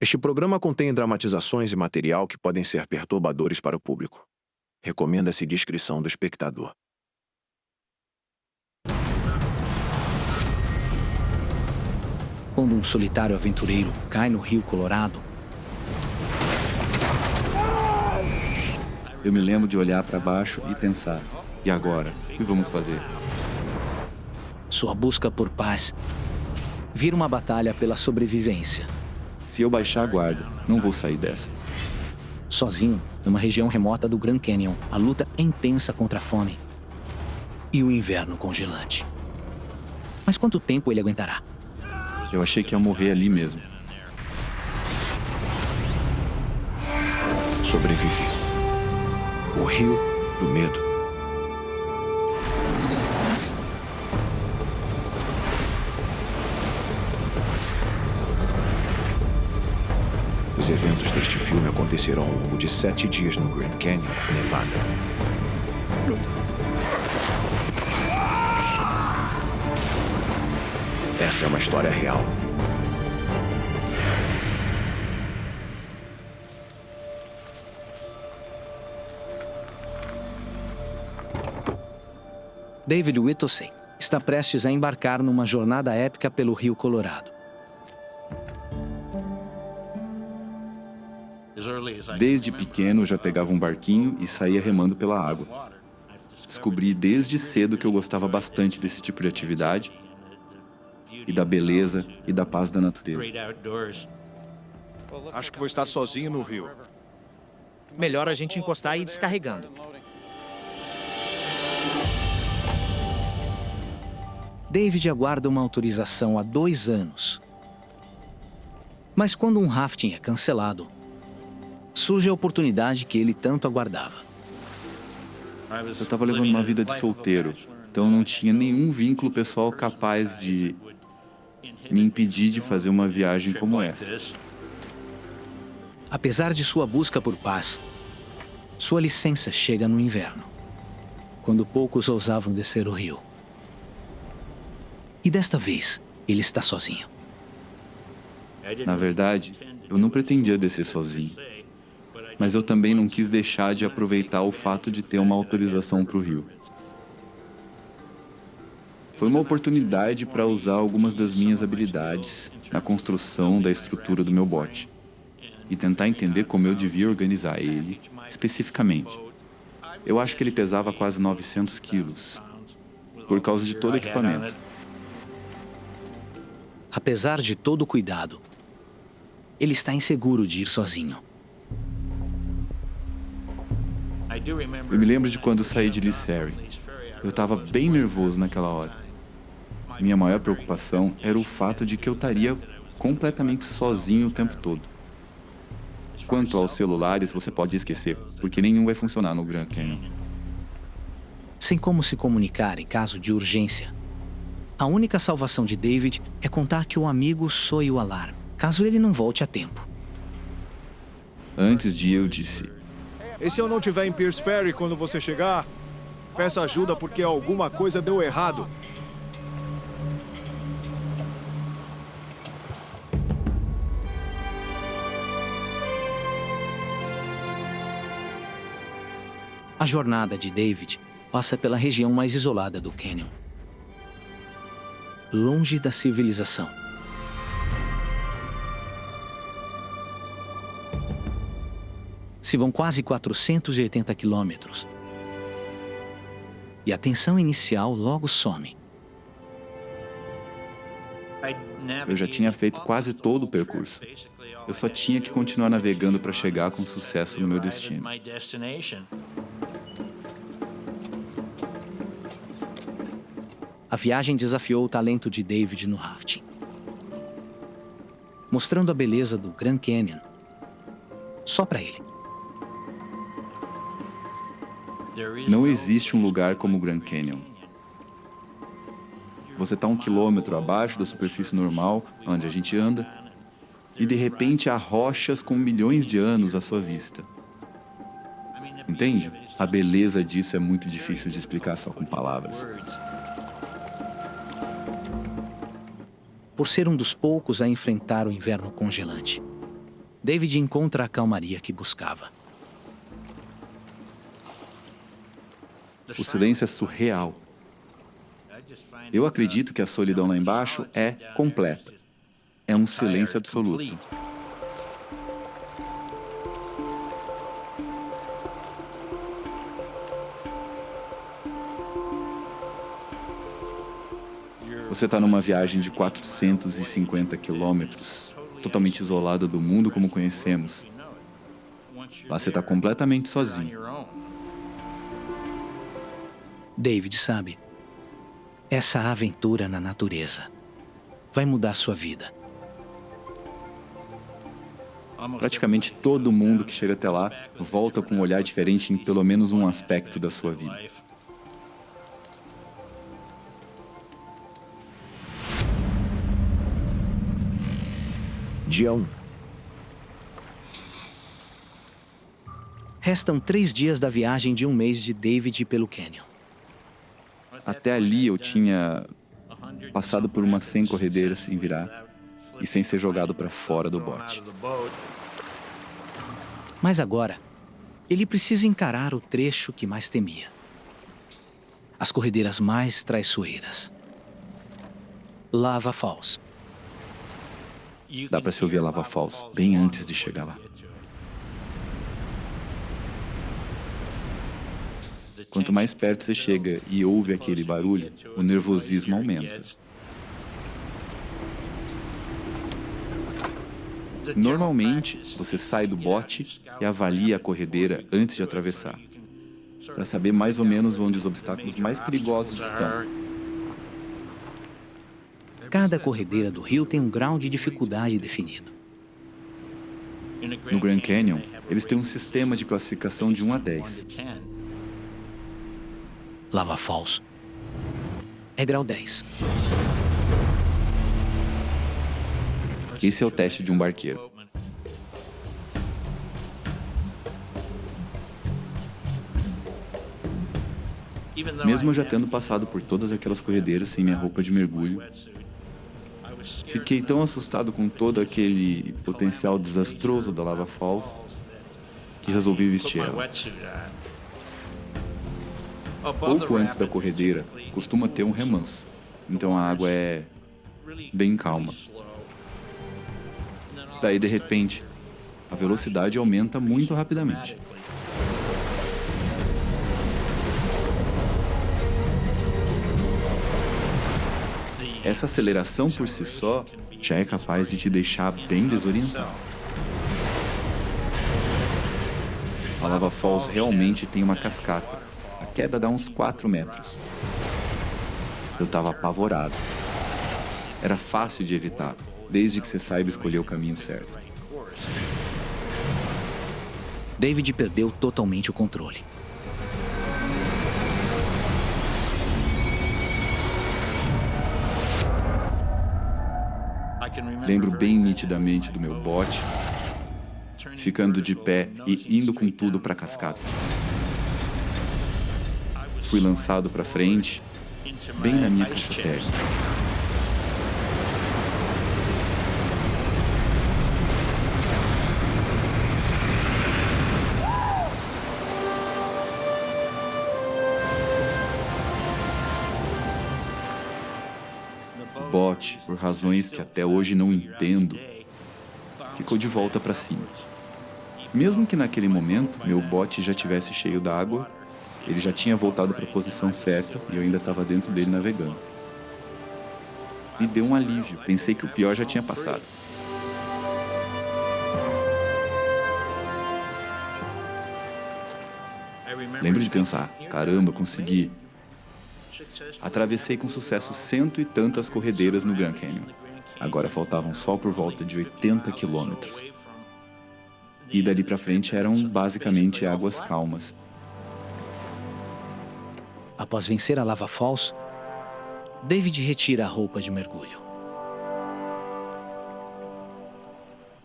Este programa contém dramatizações e material que podem ser perturbadores para o público. Recomenda-se discrição do espectador. Quando um solitário aventureiro cai no Rio Colorado, eu me lembro de olhar para baixo e pensar, e agora? O que vamos fazer? Sua busca por paz vira uma batalha pela sobrevivência. Se eu baixar a guarda, não vou sair dessa. Sozinho, numa região remota do Grand Canyon, a luta é intensa contra a fome e o inverno congelante. Mas quanto tempo ele aguentará? Eu achei que ia morrer ali mesmo. Sobrevivi. O Rio do Medo. Os eventos deste filme aconteceram ao longo de 7 dias no Grand Canyon, Nevada. Essa é uma história real. David Whittlesey está prestes a embarcar numa jornada épica pelo Rio Colorado. Desde pequeno eu já pegava um barquinho e saía remando pela água. Descobri desde cedo que eu gostava bastante desse tipo de atividade e da beleza e da paz da natureza. Acho que vou estar sozinho no rio. Melhor a gente encostar e ir descarregando. David aguarda uma autorização há 2 anos. Mas quando um rafting é cancelado, surge a oportunidade que ele tanto aguardava. Eu estava levando uma vida de solteiro, então não tinha nenhum vínculo pessoal capaz de me impedir de fazer uma viagem como essa. Apesar de sua busca por paz, sua licença chega no inverno, quando poucos ousavam descer o rio. E desta vez, ele está sozinho. Na verdade, eu não pretendia descer sozinho, mas eu também não quis deixar de aproveitar o fato de ter uma autorização para o rio. Foi uma oportunidade para usar algumas das minhas habilidades na construção da estrutura do meu bote e tentar entender como eu devia organizar ele especificamente. Eu acho que ele pesava quase 900 quilos, por causa de todo o equipamento. Apesar de todo o cuidado, ele está inseguro de ir sozinho. Eu me lembro de quando saí de Lee's Ferry. Eu estava bem nervoso naquela hora. Minha maior preocupação era o fato de que eu estaria completamente sozinho o tempo todo. Quanto aos celulares, você pode esquecer, porque nenhum vai funcionar no Grand Canyon. Sem como se comunicar em caso de urgência, a única salvação de David é contar que o amigo soe o alarme, caso ele não volte a tempo. Antes de ir, eu disse: E se eu não estiver em Pierce Ferry quando você chegar? Peça ajuda porque alguma coisa deu errado. A jornada de David passa pela região mais isolada do Canyon, longe da civilização. Se vão quase 480 quilômetros e a tensão inicial logo some. eu já tinha feito quase todo o percurso. Eu só tinha que continuar navegando para chegar com sucesso no meu destino. A viagem desafiou o talento de David no rafting, mostrando a beleza do Grand Canyon só para ele. Não existe um lugar como o Grand Canyon. Você está 1 quilômetro abaixo da superfície normal, onde a gente anda, e de repente há rochas com milhões de anos à sua vista. Entende? A beleza disso é muito difícil de explicar só com palavras. Por ser um dos poucos a enfrentar o inverno congelante, David encontra a calmaria que buscava. O silêncio é surreal. Eu acredito que a solidão lá embaixo é completa. É um silêncio absoluto. Você está numa viagem de 450 quilômetros, totalmente isolada do mundo como conhecemos. Lá você está completamente sozinho. David sabe, essa aventura na natureza vai mudar sua vida. Praticamente todo mundo que chega até lá volta com um olhar diferente em pelo menos um aspecto da sua vida. Dia 1. Restam 3 dias da viagem de um mês de David pelo cânion. Até ali eu tinha passado por umas 100 corredeiras sem virar e sem ser jogado para fora do bote. Mas agora, ele precisa encarar o trecho que mais temia. As corredeiras mais traiçoeiras. Lava Falls. Dá para se ouvir a Lava Falls bem antes de chegar lá. Quanto mais perto você chega e ouve aquele barulho, o nervosismo aumenta. Normalmente, você sai do bote e avalia a corredeira antes de atravessar, para saber mais ou menos onde os obstáculos mais perigosos estão. Cada corredeira do rio tem um grau de dificuldade definido. No Grand Canyon, eles têm um sistema de classificação de 1 a 10. Lava Falls é grau 10. Esse é o teste de um barqueiro. Mesmo já tendo passado por todas aquelas corredeiras sem minha roupa de mergulho, fiquei tão assustado com todo aquele potencial desastroso da Lava Falls que resolvi vestir ela. Pouco antes da corredeira, costuma ter um remanso, então a água é bem calma. Daí, de repente, a velocidade aumenta muito rapidamente. Essa aceleração por si só já é capaz de te deixar bem desorientado. A Lava Falls realmente tem uma cascata. A queda dá uns 4 metros. Eu estava apavorado. Era fácil de evitar, desde que você saiba escolher o caminho certo. David perdeu totalmente o controle. Lembro bem nitidamente do meu bote, ficando de pé e indo com tudo para a cascata. Fui lançado para frente, bem na minha caixa térmica. O bote, por razões que até hoje não entendo, ficou de volta para cima. Mesmo que naquele momento meu bote já tivesse cheio d'água, ele já tinha voltado para a posição certa e eu ainda estava dentro dele navegando. Me deu um alívio, pensei que o pior já tinha passado. Lembro de pensar, caramba, consegui. Atravessei com sucesso 100 e tantas corredeiras no Grand Canyon. Agora faltavam só por volta de 80 quilômetros. E dali para frente eram basicamente águas calmas. Após vencer a Lava Falls, David retira a roupa de mergulho.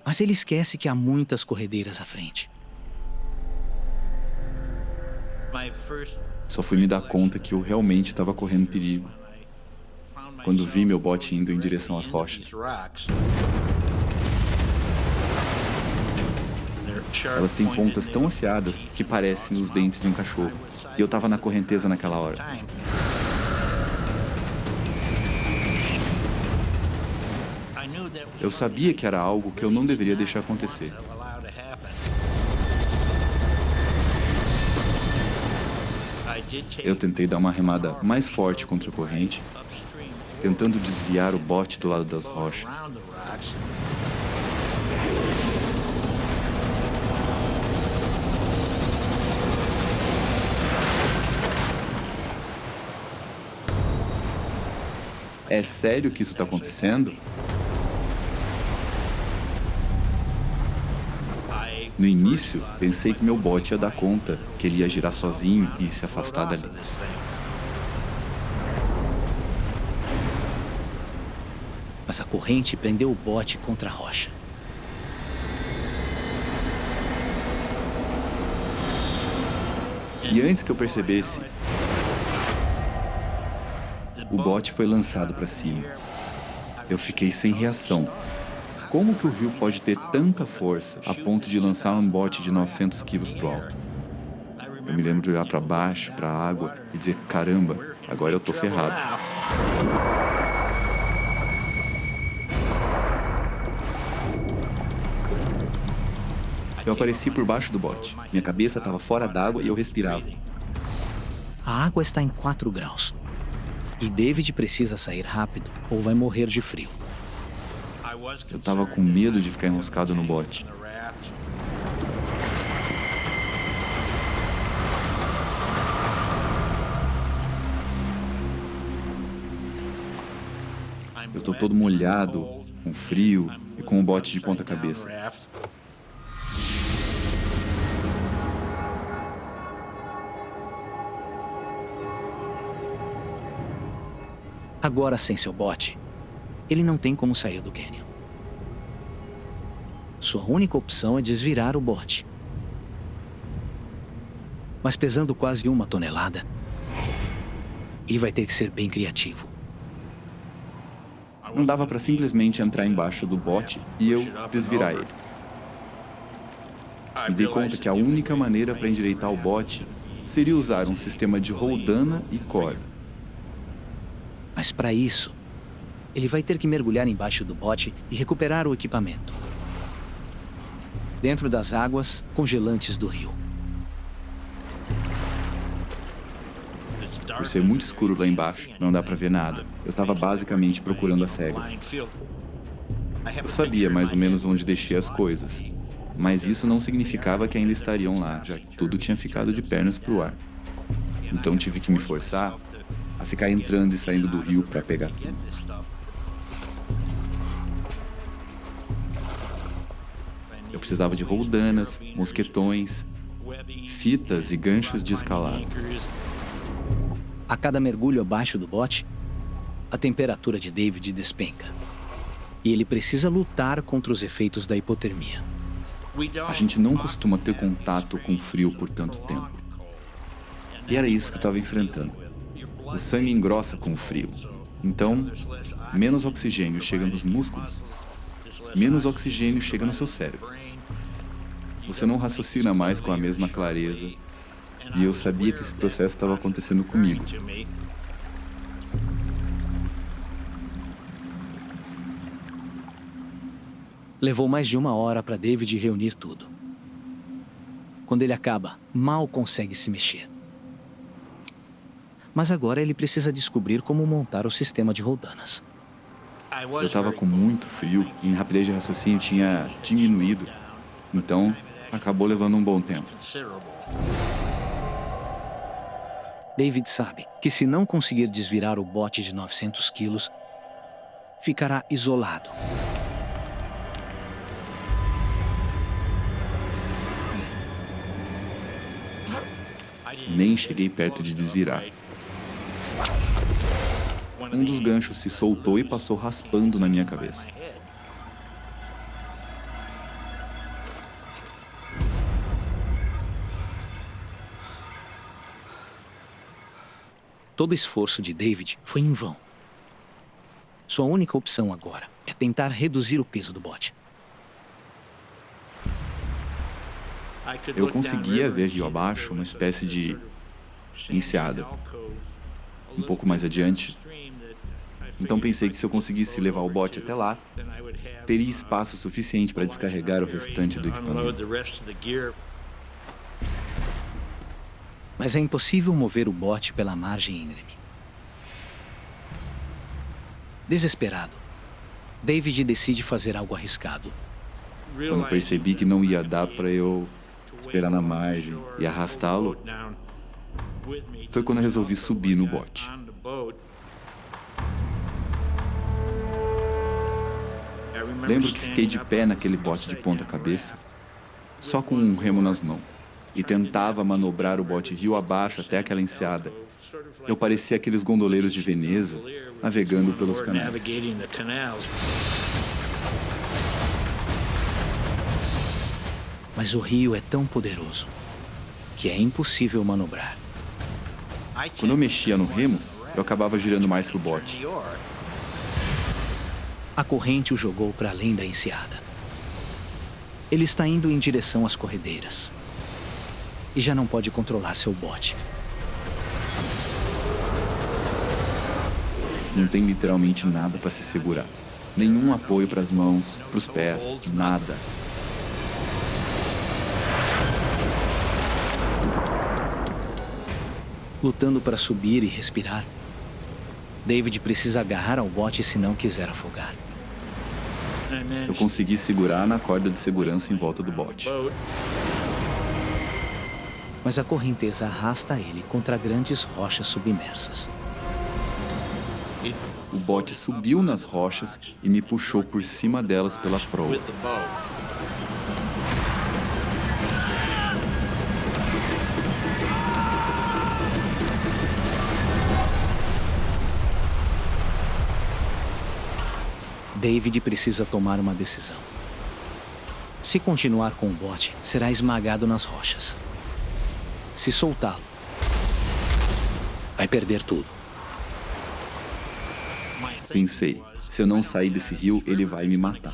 Mas ele esquece que há muitas corredeiras à frente. Só fui me dar conta que eu realmente estava correndo perigo quando vi meu bote indo em direção às rochas. Elas têm pontas tão afiadas que parecem os dentes de um cachorro. E eu estava na correnteza naquela hora. Eu sabia que era algo que eu não deveria deixar acontecer. Eu tentei dar uma remada mais forte contra a corrente, tentando desviar o bote do lado das rochas. É sério que isso está acontecendo? No início, pensei que meu bote ia dar conta, que ele ia girar sozinho e se afastar dali. Mas a corrente prendeu o bote contra a rocha. E antes que eu percebesse, o bote foi lançado para cima. Eu fiquei sem reação. Como que o rio pode ter tanta força a ponto de lançar um bote de 900 quilos pro alto? Eu me lembro de olhar para baixo, para a água e dizer, caramba, agora eu tô ferrado. Eu apareci por baixo do bote. Minha cabeça estava fora d'água e eu respirava. A água está em 4 graus. E David precisa sair rápido ou vai morrer de frio. Eu estava com medo de ficar enroscado no bote. Eu tô todo molhado, com frio e com o bote de ponta cabeça. Agora sem seu bote, ele não tem como sair do cânion. Sua única opção é desvirar o bote. Mas pesando quase 1 tonelada, ele vai ter que ser bem criativo. Não dava para simplesmente entrar embaixo do bote e eu desvirar ele. Me dei conta que a única maneira para endireitar o bote seria usar um sistema de roldana e corda. Mas para isso, ele vai ter que mergulhar embaixo do bote e recuperar o equipamento. Dentro das águas congelantes do rio. Por ser muito escuro lá embaixo, não dá para ver nada. Eu estava basicamente procurando as cegas. Eu sabia mais ou menos onde deixei as coisas, mas isso não significava que ainda estariam lá, já que tudo tinha ficado de pernas pro ar. Então tive que me forçar a ficar entrando e saindo do rio para pegar tudo. Eu precisava de roldanas, mosquetões, fitas e ganchos de escalada. A cada mergulho abaixo do bote, a temperatura de David despenca. E ele precisa lutar contra os efeitos da hipotermia. A gente não costuma ter contato com frio por tanto tempo. E era isso que eu estava enfrentando. O sangue engrossa com o frio. Então, menos oxigênio chega nos músculos, menos oxigênio chega no seu cérebro. Você não raciocina mais com a mesma clareza. E eu sabia que esse processo estava acontecendo comigo. Levou mais de 1 hora para David reunir tudo. Quando ele acaba, mal consegue se mexer. Mas agora ele precisa descobrir como montar o sistema de roldanas. Eu estava com muito frio e minha rapidez de raciocínio tinha diminuído. Então, acabou levando um bom tempo. David sabe que se não conseguir desvirar o bote de 900 quilos, ficará isolado. Nem cheguei perto de desvirar. Um dos ganchos se soltou e passou raspando na minha cabeça. Todo o esforço de David foi em vão. Sua única opção agora é tentar reduzir o peso do bote. Eu conseguia ver rio abaixo uma espécie de enseada, um pouco mais adiante. Então pensei que se eu conseguisse levar o bote até lá, teria espaço suficiente para descarregar o restante do equipamento. Mas é impossível mover o bote pela margem íngreme. Desesperado, David decide fazer algo arriscado. Quando percebi que não ia dar para eu esperar na margem e arrastá-lo, foi quando eu resolvi subir no bote. Lembro que fiquei de pé naquele bote de ponta cabeça, só com um remo nas mãos, e tentava manobrar o bote rio abaixo até aquela enseada. Eu parecia aqueles gondoleiros de Veneza, navegando pelos canais. Mas o rio é tão poderoso que é impossível manobrar. Quando eu mexia no remo, eu acabava girando mais que o bote. A corrente o jogou para além da enseada. Ele está indo em direção às corredeiras e já não pode controlar seu bote. Não tem literalmente nada para se segurar. Nenhum apoio para as mãos, para os pés, nada. Lutando para subir e respirar, David precisa agarrar ao bote se não quiser afogar. Eu consegui segurar na corda de segurança em volta do bote. Mas a correnteza arrasta ele contra grandes rochas submersas. O bote subiu nas rochas e me puxou por cima delas pela proa. David precisa tomar uma decisão. Se continuar com o bote, será esmagado nas rochas. Se soltá-lo, vai perder tudo. Pensei, se eu não sair desse rio, ele vai me matar.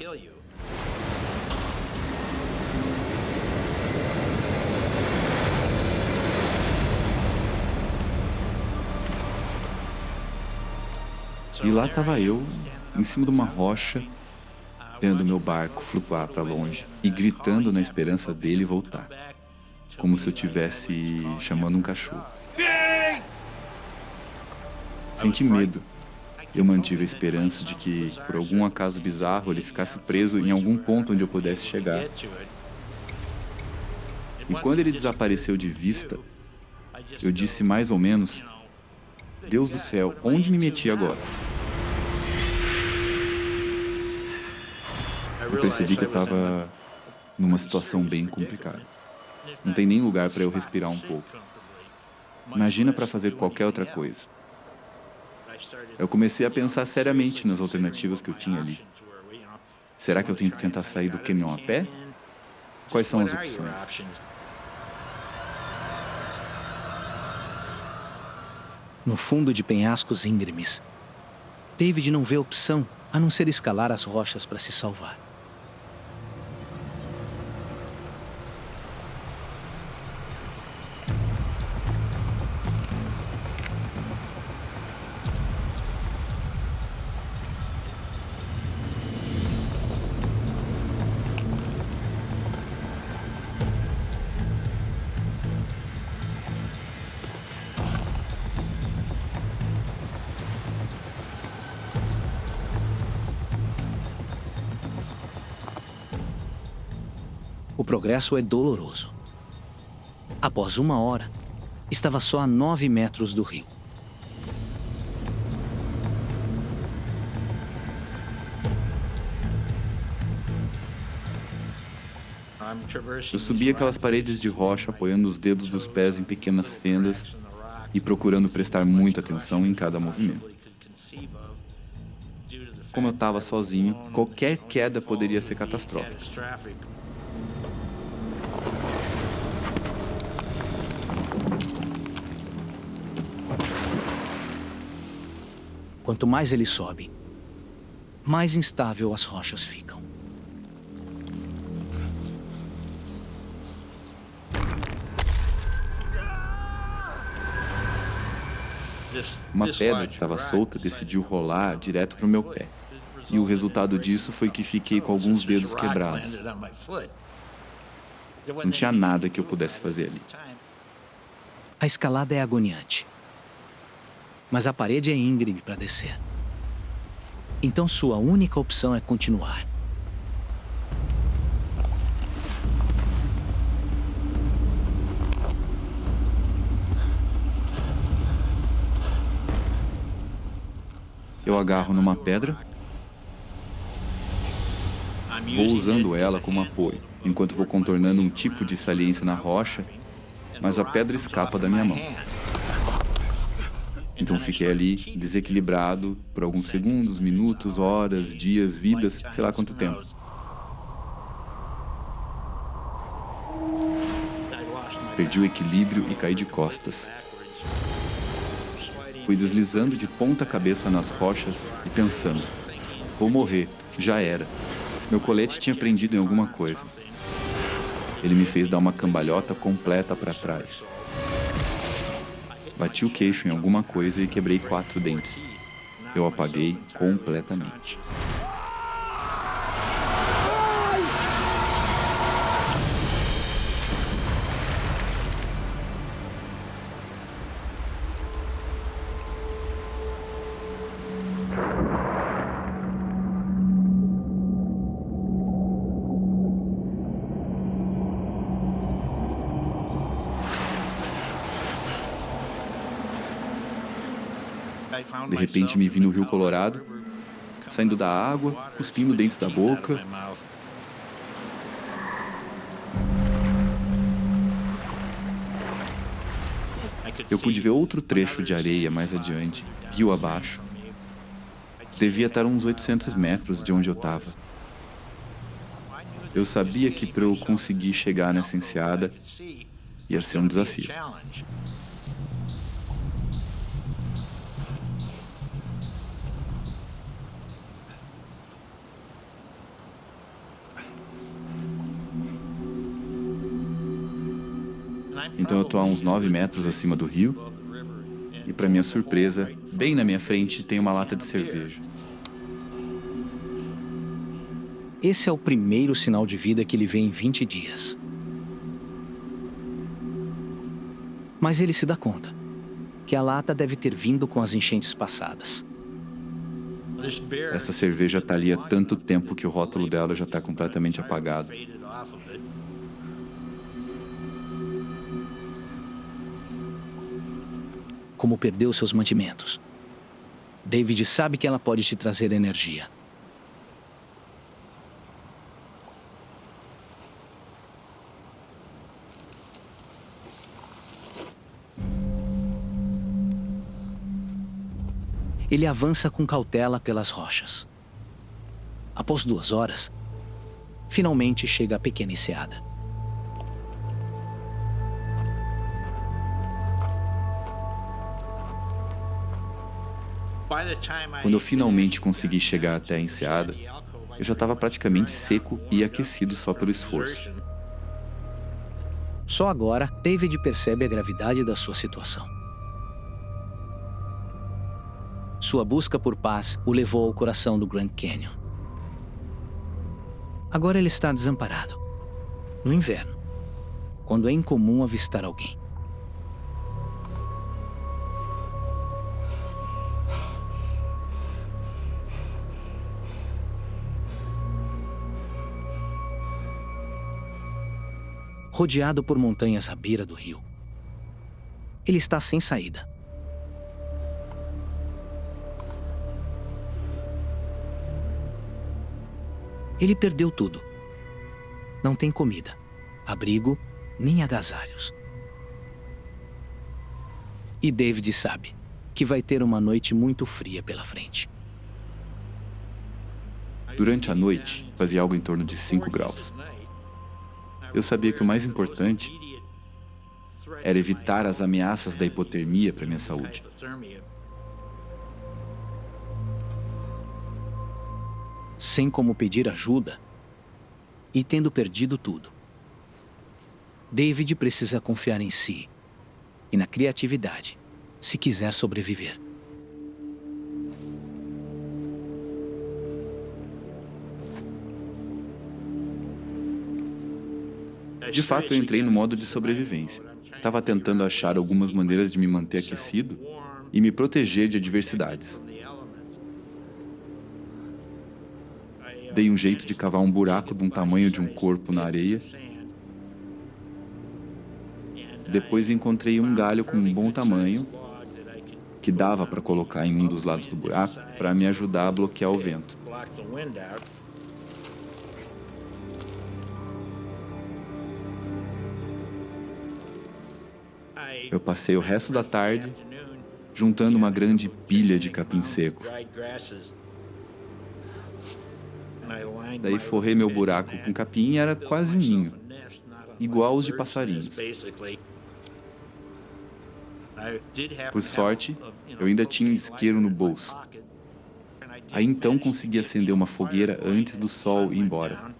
E lá estava eu, em cima de uma rocha, vendo meu barco flutuar para longe e gritando na esperança dele voltar, como se eu estivesse chamando um cachorro. Senti medo. Eu mantive a esperança de que, por algum acaso bizarro, ele ficasse preso em algum ponto onde eu pudesse chegar. E quando ele desapareceu de vista, eu disse mais ou menos: Deus do céu, onde me meti agora? Eu percebi que eu estava numa situação bem complicada. Não tem nem lugar para eu respirar um pouco. Imagina para fazer qualquer outra coisa. Eu comecei a pensar seriamente nas alternativas que eu tinha ali. Será que eu tenho que tentar sair do cânion a pé? Quais são as opções? No fundo de penhascos íngremes, David não vê opção a não ser escalar as rochas para se salvar. O progresso é doloroso. Após 1 hora, estava só a 9 metros do rio. Eu subi aquelas paredes de rocha apoiando os dedos dos pés em pequenas fendas e procurando prestar muita atenção em cada movimento. Como eu estava sozinho, qualquer queda poderia ser catastrófica. Quanto mais ele sobe, mais instável as rochas ficam. Uma pedra que estava solta decidiu rolar direto para o meu pé. E o resultado disso foi que fiquei com alguns dedos quebrados. Não tinha nada que eu pudesse fazer ali. A escalada é agoniante. Mas a parede é íngreme para descer. Então sua única opção é continuar. Eu agarro numa pedra, vou usando ela como apoio, enquanto vou contornando um tipo de saliência na rocha, mas a pedra escapa da minha mão. Então fiquei ali, desequilibrado, por alguns segundos, minutos, horas, dias, vidas, sei lá quanto tempo. Perdi o equilíbrio e caí de costas. Fui deslizando de ponta cabeça nas rochas e pensando, vou morrer, já era. Meu colete tinha prendido em alguma coisa. Ele me fez dar uma cambalhota completa para trás. Bati o queixo em alguma coisa e quebrei 4 dentes. Eu apaguei completamente. De repente me vi no Rio Colorado, saindo da água, cuspindo dentes da boca. Eu pude ver outro trecho de areia mais adiante, rio abaixo. Devia estar uns 800 metros de onde eu estava. Eu sabia que para eu conseguir chegar nessa enseada ia ser um desafio. Então eu estou a uns 9 metros acima do rio e, para minha surpresa, bem na minha frente tem uma lata de cerveja. Esse é o primeiro sinal de vida que ele vê em 20 dias. Mas ele se dá conta que a lata deve ter vindo com as enchentes passadas. Essa cerveja está ali há tanto tempo que o rótulo dela já está completamente apagado. Como perdeu seus mantimentos, David sabe que ela pode te trazer energia. Ele avança com cautela pelas rochas. Após 2 horas, finalmente chega à pequena enseada. Quando eu finalmente consegui chegar até a enseada, eu já estava praticamente seco e aquecido só pelo esforço. Só agora, David percebe a gravidade da sua situação. Sua busca por paz o levou ao coração do Grand Canyon. Agora ele está desamparado, no inverno, quando é incomum avistar alguém. Rodeado por montanhas à beira do rio, ele está sem saída. Ele perdeu tudo. Não tem comida, abrigo, nem agasalhos. E David sabe que vai ter uma noite muito fria pela frente. Durante a noite, fazia algo em torno de 5 graus. Eu sabia que o mais importante era evitar as ameaças da hipotermia para minha saúde. Sem como pedir ajuda e tendo perdido tudo, David precisa confiar em si e na criatividade se quiser sobreviver. De fato, eu entrei no modo de sobrevivência. Estava tentando achar algumas maneiras de me manter aquecido e me proteger de adversidades. Dei um jeito de cavar um buraco de um tamanho de um corpo na areia. Depois encontrei um galho com um bom tamanho, que dava para colocar em um dos lados do buraco, para me ajudar a bloquear o vento. Eu passei o resto da tarde juntando uma grande pilha de capim seco. Daí forrei meu buraco com capim e era quase um ninho, igual os de passarinhos. Por sorte, eu ainda tinha um isqueiro no bolso. Aí então consegui acender uma fogueira antes do sol ir embora.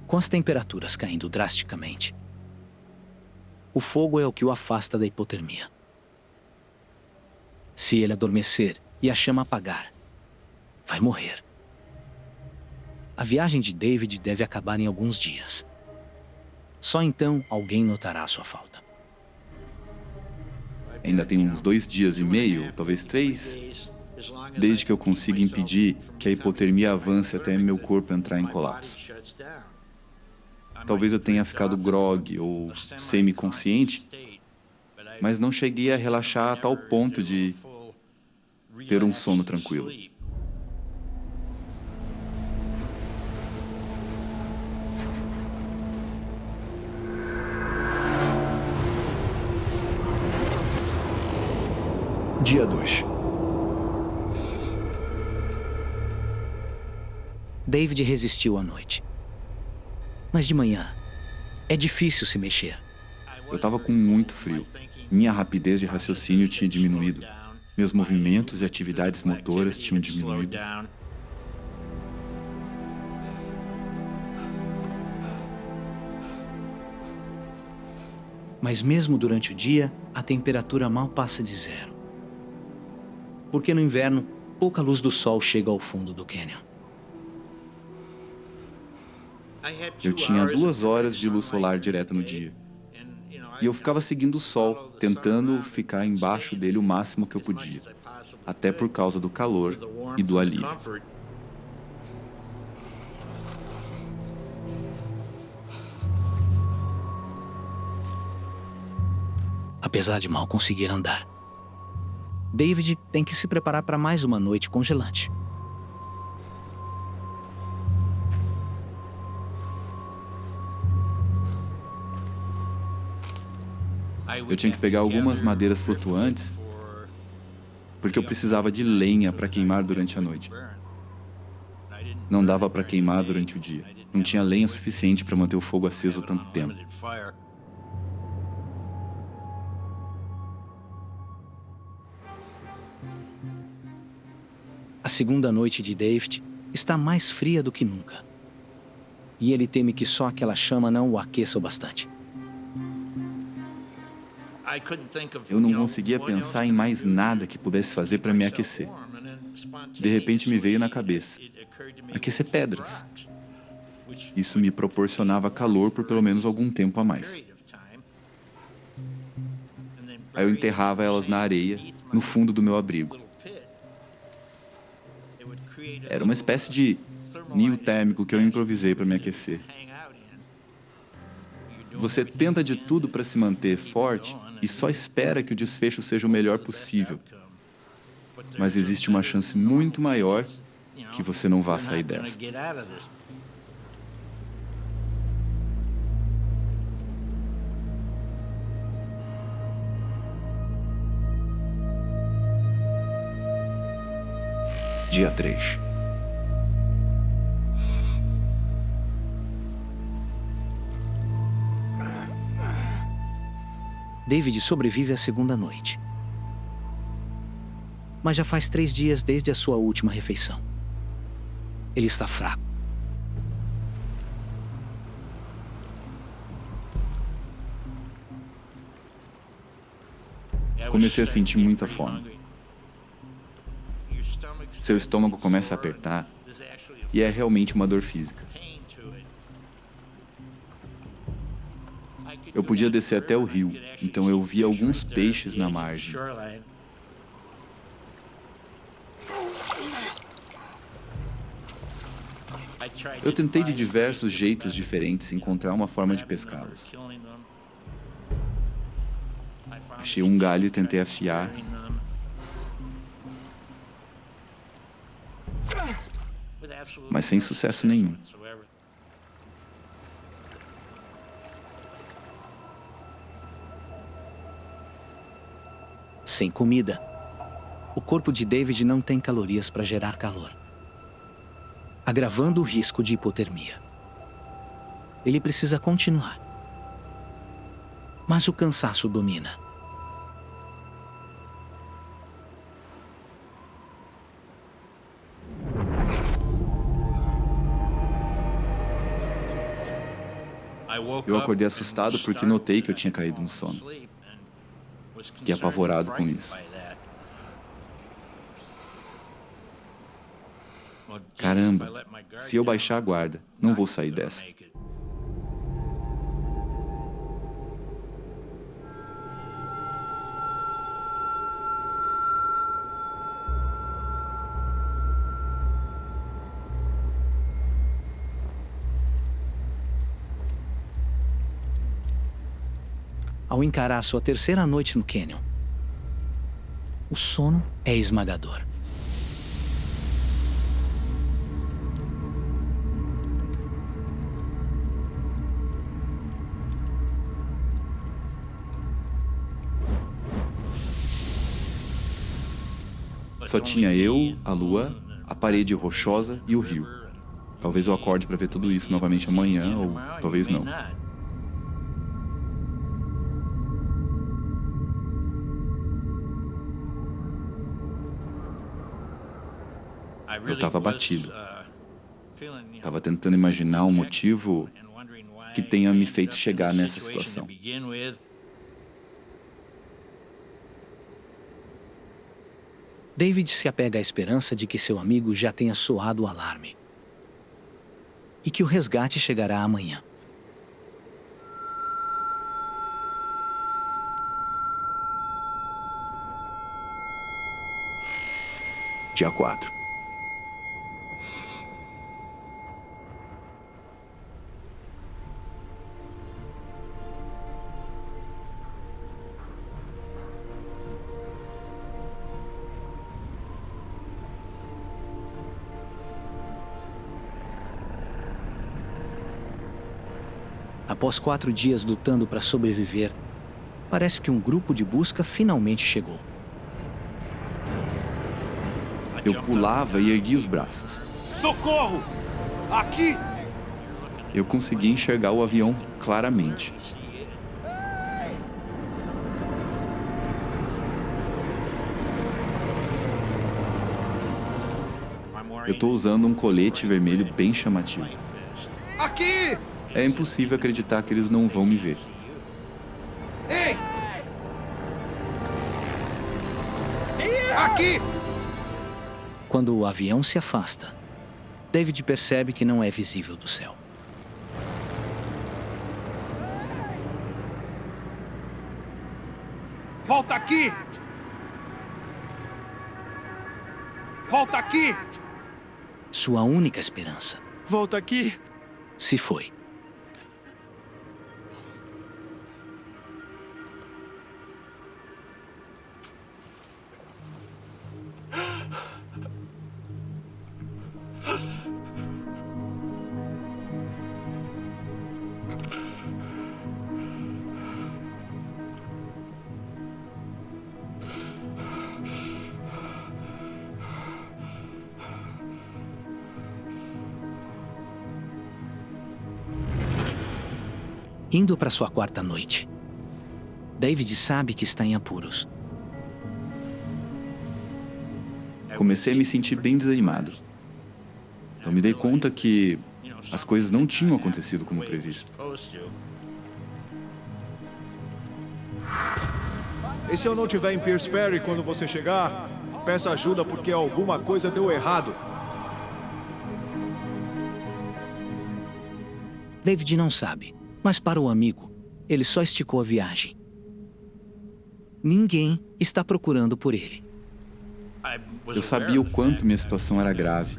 Com as temperaturas caindo drasticamente, o fogo é o que o afasta da hipotermia. Se ele adormecer e a chama apagar, vai morrer. A viagem de David deve acabar em alguns dias. Só então alguém notará a sua falta. Ainda tem uns 2 dias e meio, talvez 3, desde que eu consiga impedir que a hipotermia avance até meu corpo entrar em colapso. Talvez eu tenha ficado grogue ou semi-consciente, mas não cheguei a relaxar a tal ponto de ter um sono tranquilo. Dia 2. David resistiu à noite. Mas de manhã, é difícil se mexer. Eu estava com muito frio. Minha rapidez de raciocínio tinha diminuído. Meus movimentos e atividades motoras tinham diminuído. Mas mesmo durante o dia, a temperatura mal passa de 0. Porque no inverno, pouca luz do sol chega ao fundo do cânion. Eu tinha 2 horas de luz solar direta no dia. E eu ficava seguindo o sol, tentando ficar embaixo dele o máximo que eu podia. Até por causa do calor e do alívio. Apesar de mal conseguir andar, David tem que se preparar para mais uma noite congelante. Eu tinha que pegar algumas madeiras flutuantes, porque eu precisava de lenha para queimar durante a noite. Não dava para queimar durante o dia. Não tinha lenha suficiente para manter o fogo aceso tanto tempo. A segunda noite de David está mais fria do que nunca. E ele teme que só aquela chama não o aqueça o bastante. Eu não conseguia pensar em mais nada que pudesse fazer para me aquecer. De repente me veio na cabeça: aquecer pedras. Isso me proporcionava calor por pelo menos algum tempo a mais. Aí eu enterrava elas na areia, no fundo do meu abrigo. Era uma espécie de ninho térmico que eu improvisei para me aquecer. Você tenta de tudo para se manter forte e só espera que o desfecho seja o melhor possível. Mas existe uma chance muito maior que você não vá sair dessa. Dia 3. David sobrevive à segunda noite. mas já faz 3 dias desde a sua última refeição. Ele está fraco. Comecei a sentir muita fome. Seu estômago começa a apertar e é realmente uma dor física. Eu podia descer até o rio, então eu vi alguns peixes na margem. Eu tentei de diversos jeitos diferentes encontrar uma forma de pescá-los. Achei um galho e tentei afiar. Mas sem sucesso nenhum. Sem comida, o corpo de David não tem calorias para gerar calor, agravando o risco de hipotermia. Ele precisa continuar. Mas o cansaço domina. Eu acordei assustado porque notei que eu tinha caído no sono. Fiquei apavorado com isso. Caramba, se eu baixar a guarda, não vou sair dessa. Ao encarar sua terceira noite no cânion, o sono é esmagador. Só tinha eu, a lua, a parede rochosa e o rio. Talvez eu acorde para ver tudo isso novamente amanhã, ou talvez não. Eu estava abatido. Estava tentando imaginar um motivo que tenha me feito chegar nessa situação. David se apega à esperança de que seu amigo já tenha soado o alarme e que o resgate chegará amanhã. Dia 4. Após 4 dias lutando para sobreviver, parece que um grupo de busca finalmente chegou. Eu pulava e erguia os braços. Socorro! Aqui! Eu conseguia enxergar o avião claramente. Eu estou usando um colete vermelho bem chamativo. Aqui! É impossível acreditar que eles não vão me ver. Ei! Aqui! Quando o avião se afasta, David percebe que não é visível do céu. Volta aqui! Volta aqui! Sua única esperança Volta aqui! se foi. Indo para sua 4ª noite, David sabe que está em apuros. comecei a me sentir bem desanimado. Eu me dei conta que as coisas não tinham acontecido como previsto. E se eu não estiver em Pierce Ferry quando você chegar, peça ajuda porque alguma coisa deu errado. David não sabe, mas para o amigo, ele só esticou a viagem. Ninguém está procurando por ele. Eu sabia o quanto minha situação era grave.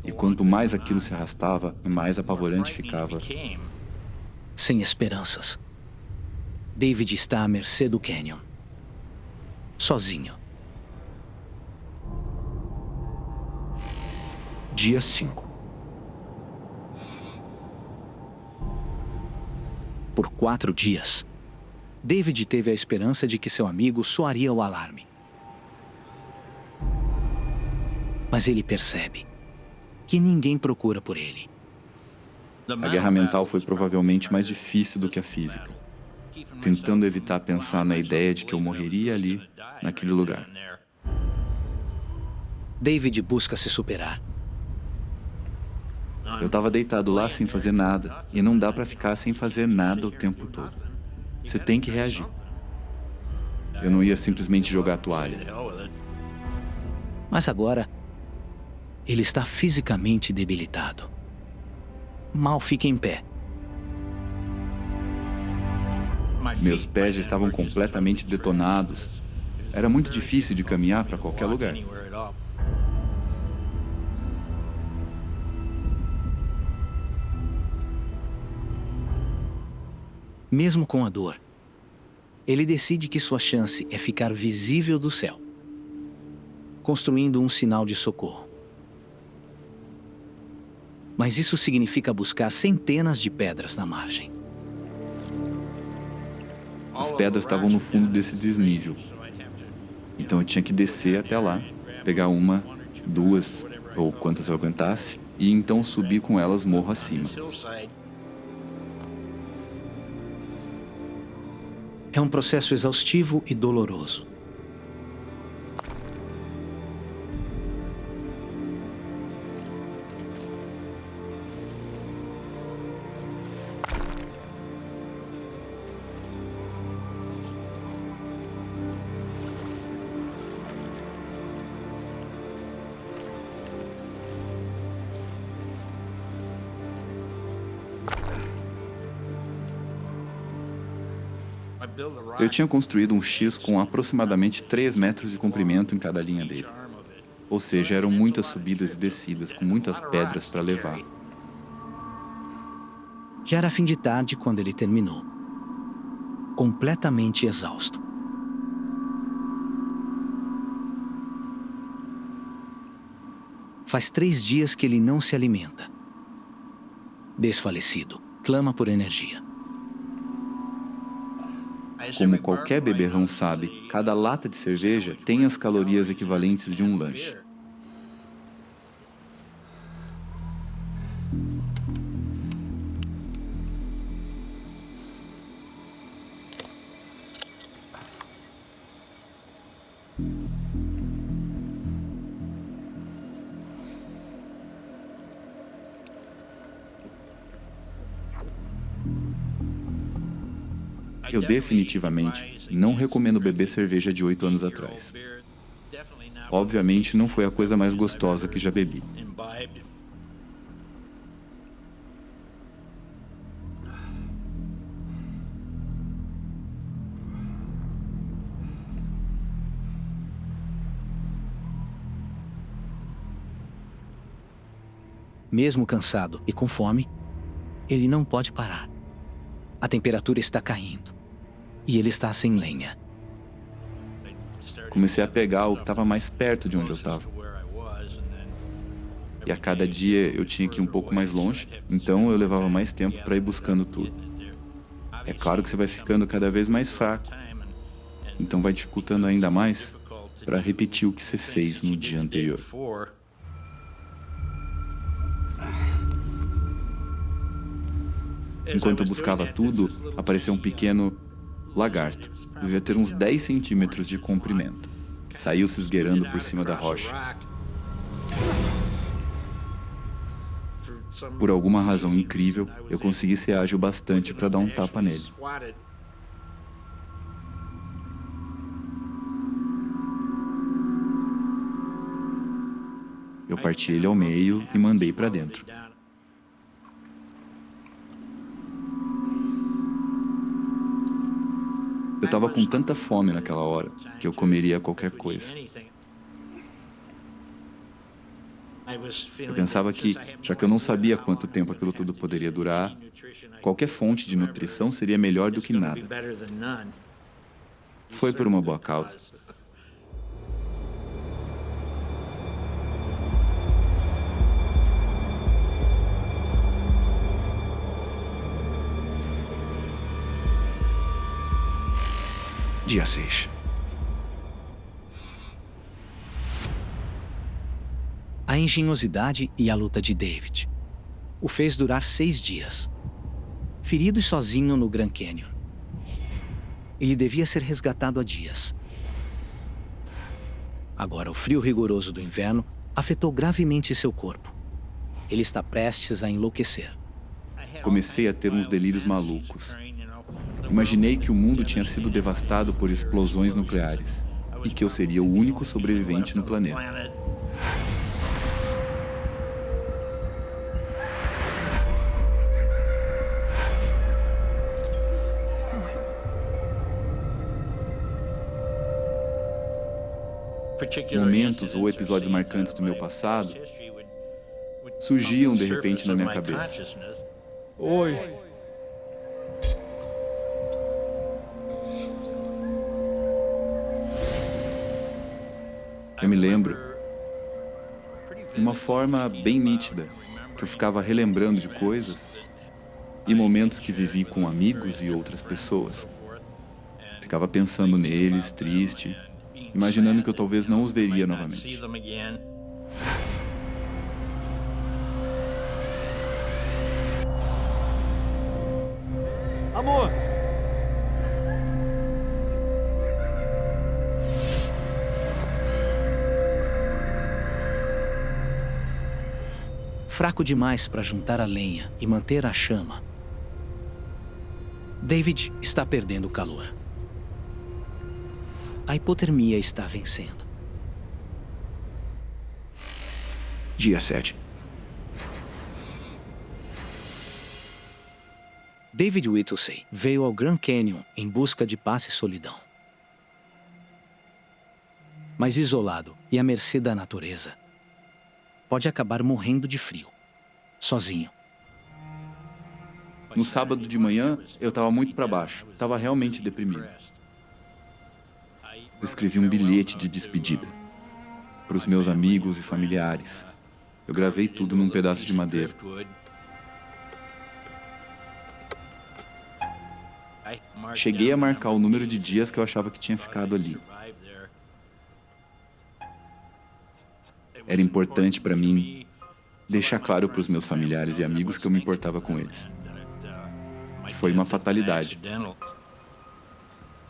E quanto mais aquilo se arrastava, mais apavorante ficava. Sem esperanças. David está à mercê do Canyon. Sozinho. Dia 5. Por 4 dias, David teve a esperança de que seu amigo soaria o alarme. Mas ele percebe que ninguém procura por ele. A guerra mental foi provavelmente mais difícil do que a física, tentando evitar pensar na ideia de que eu morreria ali, naquele lugar. David busca se superar. Eu estava deitado lá sem fazer nada, e não dá para ficar sem fazer nada o tempo todo. Você tem que reagir. Eu não ia simplesmente jogar a toalha. Mas agora, ele está fisicamente debilitado. Mal fica em pé. Meus pés já estavam completamente detonados. Era muito difícil de caminhar para qualquer lugar. Mesmo com a dor, ele decide que sua chance é ficar visível do céu, construindo um sinal de socorro. Mas isso significa buscar centenas de pedras na margem. As pedras estavam no fundo desse desnível. Então eu tinha que descer até lá, pegar uma, duas, ou quantas eu aguentasse, e então subir com elas morro acima. É um processo exaustivo e doloroso. Eu tinha construído um X com aproximadamente 3 metros de comprimento em cada linha dele. Ou seja, eram muitas subidas e descidas, com muitas pedras para levar. Já era fim de tarde quando ele terminou. Completamente exausto. Faz 3 dias que ele não se alimenta. Desfalecido, clama por energia. Como qualquer beberrão sabe, cada lata de cerveja tem as calorias equivalentes de um lanche. Eu definitivamente não recomendo beber cerveja de 8 anos atrás. Obviamente não foi a coisa mais gostosa que já bebi. Mesmo cansado e com fome, ele não pode parar. A temperatura está caindo. E ele está sem lenha. Comecei a pegar o que estava mais perto de onde eu estava. E a cada dia eu tinha que ir um pouco mais longe, então eu levava mais tempo para ir buscando tudo. É claro que você vai ficando cada vez mais fraco, então vai dificultando ainda mais para repetir o que você fez no dia anterior. Enquanto eu buscava tudo, apareceu um pequeno lagarto. Devia ter uns 10 centímetros de comprimento. Saiu se esgueirando por cima da rocha. Por alguma razão incrível, eu consegui ser ágil bastante para dar um tapa nele. Eu parti ele ao meio e mandei para dentro. Eu estava com tanta fome naquela hora que eu comeria qualquer coisa. Eu pensava que, já que eu não sabia quanto tempo aquilo tudo poderia durar, qualquer fonte de nutrição seria melhor do que nada. Foi por uma boa causa. Dia 6. A engenhosidade e a luta de David o fez durar 6 dias, ferido e sozinho no Grand Canyon. Ele devia ser resgatado há dias. Agora, o frio rigoroso do inverno afetou gravemente seu corpo. Ele está prestes a enlouquecer. Comecei a ter uns delírios malucos. Imaginei que o mundo tinha sido devastado por explosões nucleares e que eu seria o único sobrevivente no planeta. Momentos ou episódios marcantes do meu passado surgiam de repente na minha cabeça. Oi. Eu me lembro, de uma forma bem nítida, que eu ficava relembrando de coisas e momentos que vivi com amigos e outras pessoas. Ficava pensando neles, triste, imaginando que eu talvez não os veria novamente. Amor! Fraco demais para juntar a lenha e manter a chama, David está perdendo o calor. A hipotermia está vencendo. Dia 7. David Whittlesey veio ao Grand Canyon em busca de paz e solidão. Mas isolado e à mercê da natureza, pode acabar morrendo de frio, sozinho. No sábado de manhã, eu estava muito para baixo, estava realmente deprimido. Eu escrevi um bilhete de despedida para os meus amigos e familiares. Eu gravei tudo num pedaço de madeira. Cheguei a marcar o número de dias que eu achava que tinha ficado ali. Era importante para mim deixar claro para os meus familiares e amigos que eu me importava com eles. Que foi uma fatalidade.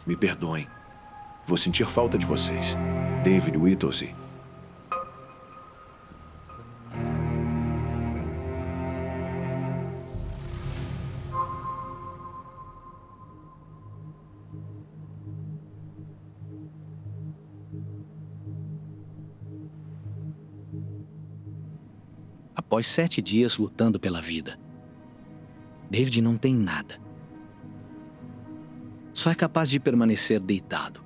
Me perdoem. Vou sentir falta de vocês. David Whittlesey. Após 7 dias lutando pela vida, David não tem nada. Só é capaz de permanecer deitado,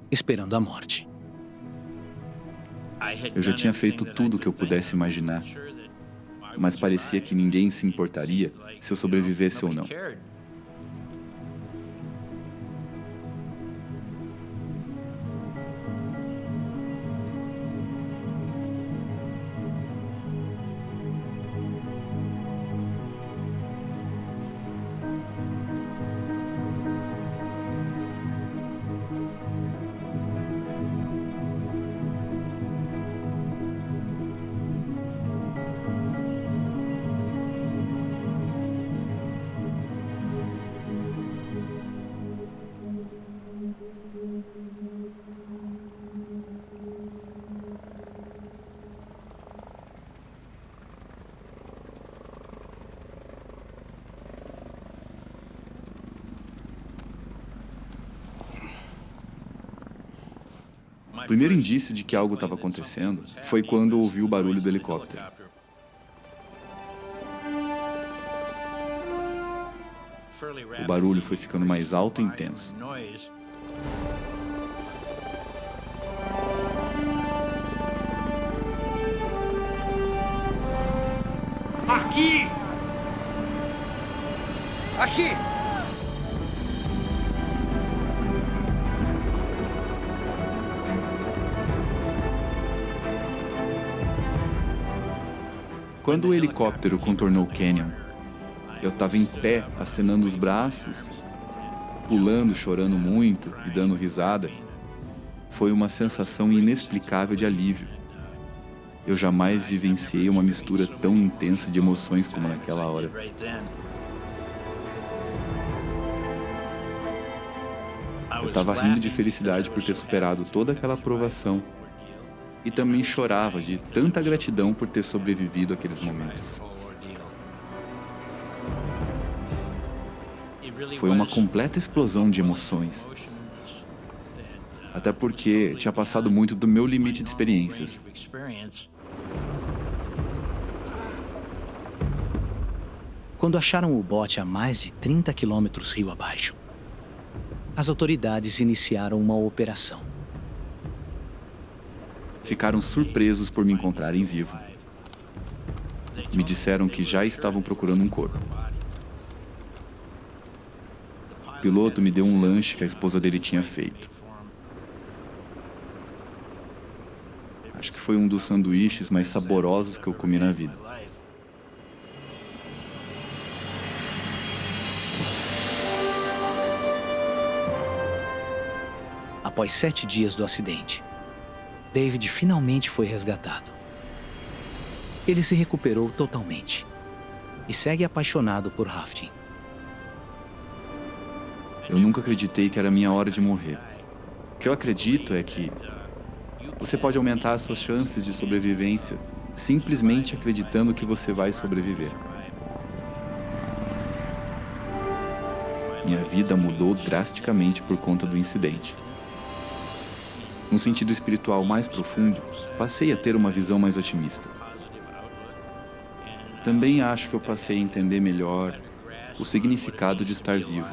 esperando a morte. Eu já tinha feito tudo o que eu pudesse imaginar, mas parecia que ninguém se importaria se eu sobrevivesse ou não. O primeiro indício de que algo estava acontecendo foi quando ouvi o barulho do helicóptero. O barulho foi ficando mais alto e intenso. Aqui! Aqui! Quando o helicóptero contornou o cânion, eu estava em pé, acenando os braços, pulando, chorando muito e dando risada. Foi uma sensação inexplicável de alívio. Eu jamais vivenciei uma mistura tão intensa de emoções como naquela hora. Eu estava rindo de felicidade por ter superado toda aquela provação e também chorava de tanta gratidão por ter sobrevivido àqueles momentos. Foi uma completa explosão de emoções. Até porque tinha passado muito do meu limite de experiências. Quando acharam o bote a mais de 30 quilômetros rio abaixo, as autoridades iniciaram uma operação. Ficaram surpresos por me encontrarem vivo. Me disseram que já estavam procurando um corpo. O piloto me deu um lanche que a esposa dele tinha feito. Acho que foi um dos sanduíches mais saborosos que eu comi na vida. Após 7 dias do acidente, David finalmente foi resgatado. Ele se recuperou totalmente e segue apaixonado por rafting. Eu nunca acreditei que era a minha hora de morrer. O que eu acredito é que você pode aumentar as suas chances de sobrevivência simplesmente acreditando que você vai sobreviver. Minha vida mudou drasticamente por conta do incidente. Num sentido espiritual mais profundo, passei a ter uma visão mais otimista. Também acho que eu passei a entender melhor o significado de estar vivo.